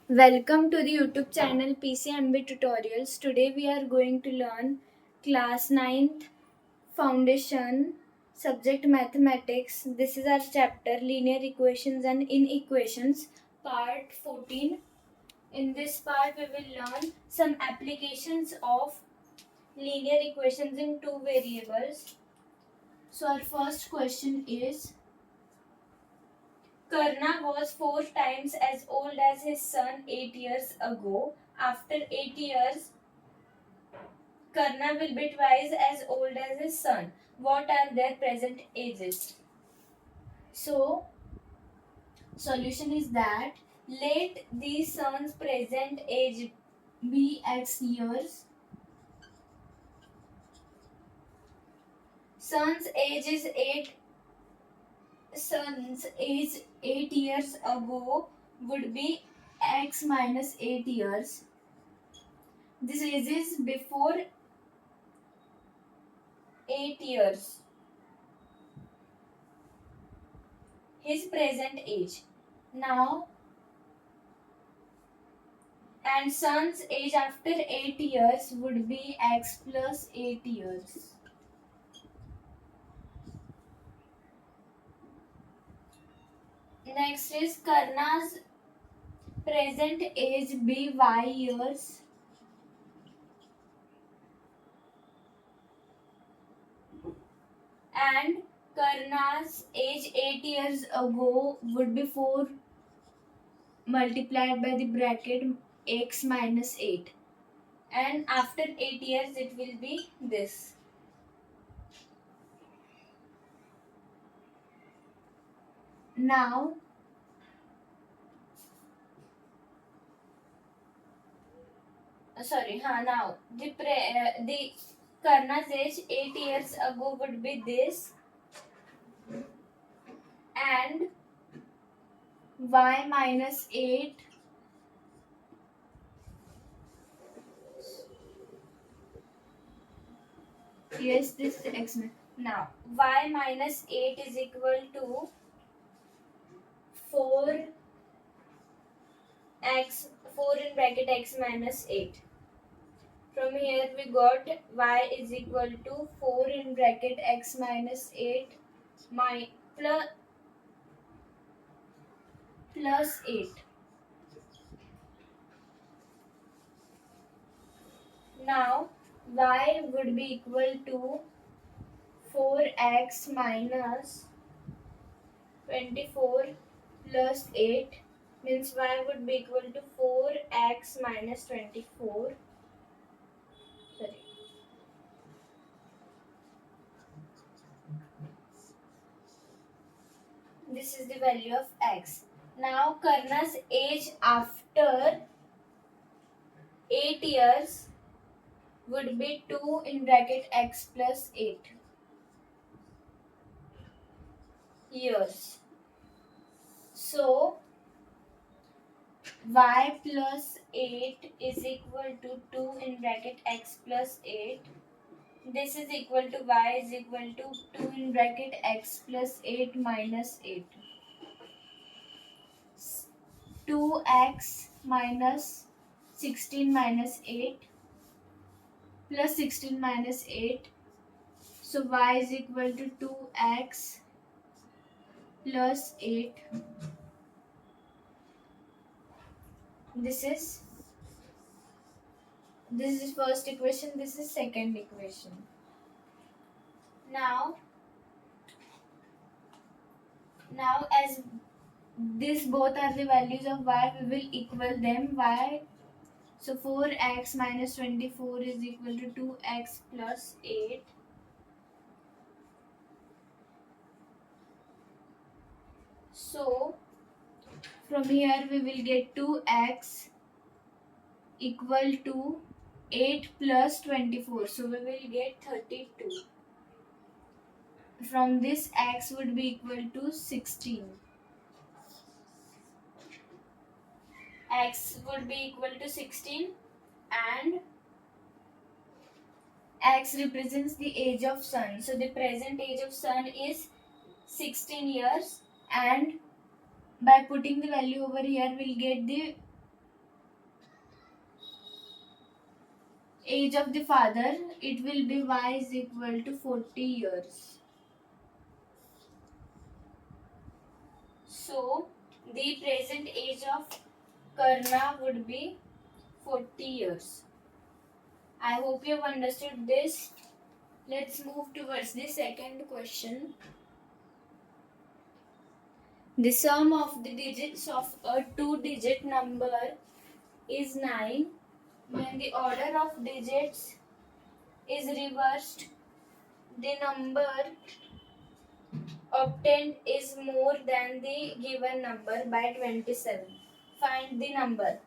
Welcome to the YouTube channel PCMB Tutorials. Today we are going to learn class 9th foundation subject mathematics. This is our chapter linear equations and inequations part 14. In this part we will learn some applications of linear equations in two variables. So our first question is Karna was 4 times as old as his son 8 years ago. After 8 years, Karna will be twice as old as his son. What are their present ages? So, solution is that let the son's present age be x years. Son's age is 8. Son's age 8 years ago would be x minus 8 years. This age is before 8 years. His present age. Now, and son's age after 8 years would be x plus 8 years. Next is Karna's present age be y years. And Karna's age 8 years ago would be 4 multiplied by the bracket x minus 8. And after 8 years it will be this. Now now the Karna's age 8 years ago would be this, and y minus 8 yes this x. Now y minus 8 is equal to 4 x 4 in bracket x minus 8. From here we got y is equal to 4 in bracket x minus 8 my plus 8. Now y would be equal to 4x minus 24 plus 8, means y would be equal to 4x minus 24. Sorry. This is the value of x. Now Karna's age after 8 years would be 2 in bracket x plus 8 years. So y plus 8 is equal to 2 in bracket x plus 8. This is equal to y is equal to 2 in bracket x plus 8 minus 8. 2x minus 16 minus 8 plus 16 minus 8. So y is equal to 2x plus 8. This is first equation, this is second equation. Now as these both are the values of y, we will equal them. Y, so 4x minus 24 is equal to 2x plus 8. So from here we will get 2x equal to 8 plus 24. So we will get 32. From this x would be equal to 16. X would be equal to 16 and x represents the age of sun. So the present age of sun is 16 years, and by putting the value over here we'll get the age of the father, it will be y is equal to 40 years. So the present age of Karna would be 40 years. I hope you have understood this. Let's move towards the second question. The sum of the digits of a two-digit number is 9. When the order of digits is reversed, the number obtained is more than the given number by 27. Find the number.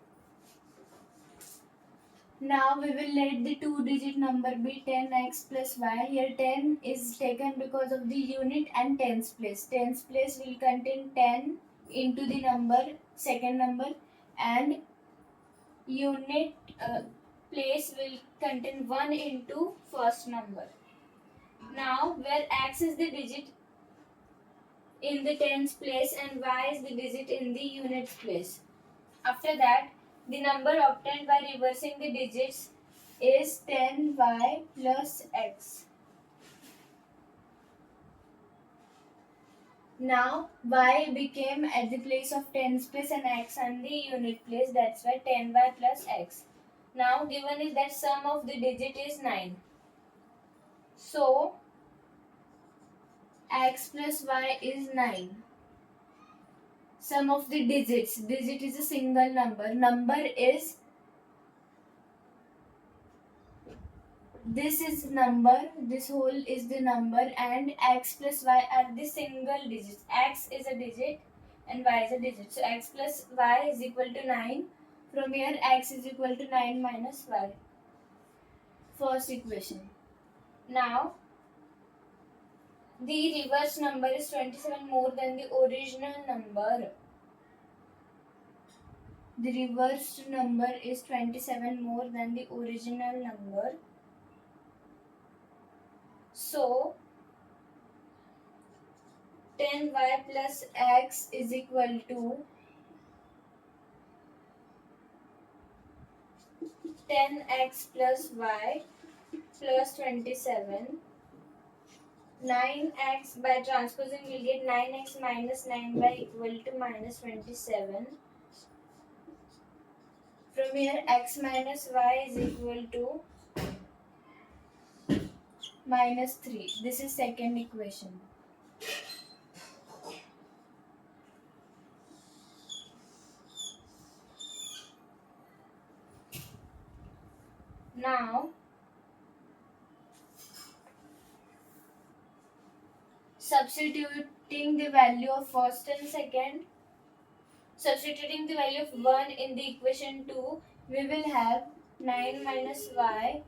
Now we will let the two-digit number be 10x plus y. Here 10 is taken because of the unit and tens place. Tens place will contain 10 into the number, second number, and unit place will contain 1 into first number. Now where x is the digit in the tens place and y is the digit in the units place. After that, the number obtained by reversing the digits is 10y plus x. Now y became at the place of tens place and x and the unit place, that's why 10y plus x. Now given is that sum of the digit is 9. So x plus y is 9. Sum of the digits. Digit is a single number. Number is, this is number, this whole is the number, and x plus y are the single digits. X is a digit and y is a digit. So x plus y is equal to 9. From here x is equal to 9 minus y. First equation. Now the reverse number is 27 more than the original number. The reversed number is 27 more than the original number. So 10y plus x is equal to 10x plus y plus 27. 9x by transposing we'll get 9x minus 9y equal to minus 27. From here x minus y is equal to minus 3. This is second equation. Now substituting the value of first and second, substituting the value of 1 in the equation 2, we will have 9 minus y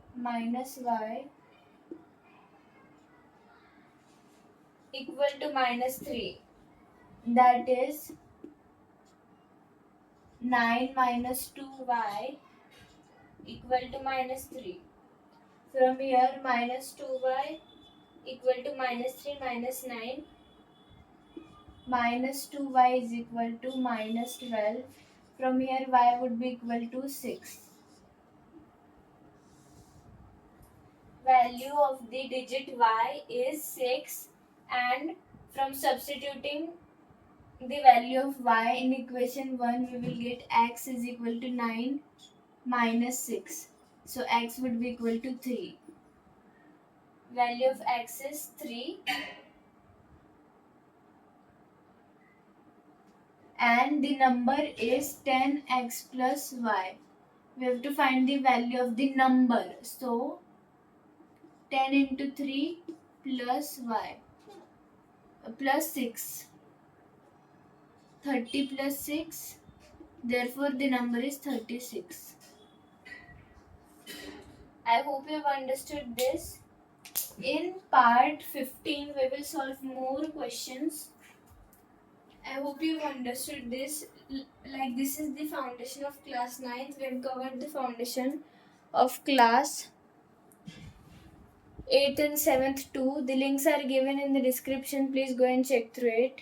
equal to minus 3. That is 9 minus 2y equal to minus 3. From here minus 2y equal to minus 3 minus 9. Minus 2y is equal to minus 12. From here y would be equal to 6. Value of the digit y is 6, and from substituting the value of y in equation 1 we will get x is equal to 9 minus 6. So x would be equal to 3. Value of x is 3. And the number is 10x plus y. We have to find the value of the number. So 10 into 3 plus y plus 6. 30 plus 6. Therefore the number is 36. I hope you have understood this. In part 15 we will solve more questions. I hope you have understood this. Like, this is the foundation of class 9th. We have covered the foundation of class 8th and 7th too. The links are given in the description. Please go and check through it.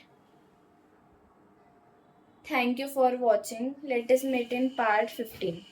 Thank you for watching. Let us meet in part 15.